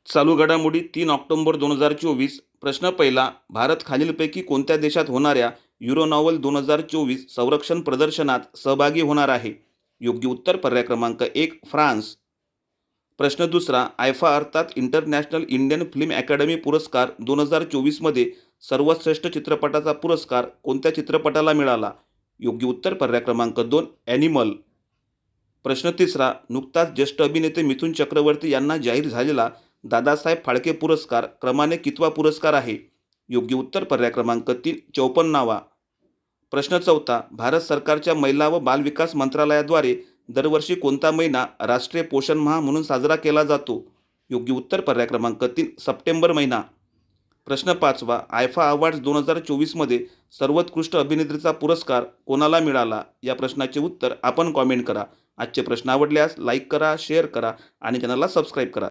चालू घडामोडी 3 ऑक्टोबर 2024. प्रश्न पहिला. भारत खालीलपैकी कोणत्या देशात होणाऱ्या युरोनॉवल 2024 संरक्षण प्रदर्शनात सहभागी होणार आहे? योग्य उत्तर पर्याय क्रमांक 1 फ्रान्स. प्रश्न दुसरा. आयफा अर्थात इंटरनॅशनल इंडियन फिल्म अकॅडमी पुरस्कार 2024 मध्ये सर्वश्रेष्ठ चित्रपटाचा पुरस्कार कोणत्या चित्रपटाला मिळाला? योग्य उत्तर पर्याय क्रमांक 2 ॲनिमल. प्रश्न तिसरा. नुकताच ज्येष्ठ अभिनेते मिथुन चक्रवर्ती यांना जाहीर झालेला दादासाहेब फाळके पुरस्कार क्रमाने कितवा पुरस्कार आहे? योग्य उत्तर पर्याय क्रमांक 3 54वा. प्रश्न चौथा. भारत सरकारच्या महिला व बालविकास मंत्रालयाद्वारे दरवर्षी कोणता महिना राष्ट्रीय पोषण माह म्हणून साजरा केला जातो? योग्य उत्तर पर्याय क्रमांक 3 सप्टेंबर महिना. प्रश्न पाचवा. आयफा अवॉर्ड्स 2024 मध्ये सर्वोत्कृष्ट अभिनेत्रीचा पुरस्कार कोणाला मिळाला? या प्रश्नाचे उत्तर आपण कॉमेंट करा. आजचे प्रश्न आवडल्यास लाईक करा, शेअर करा आणि चॅनलला सबस्क्राईब करा.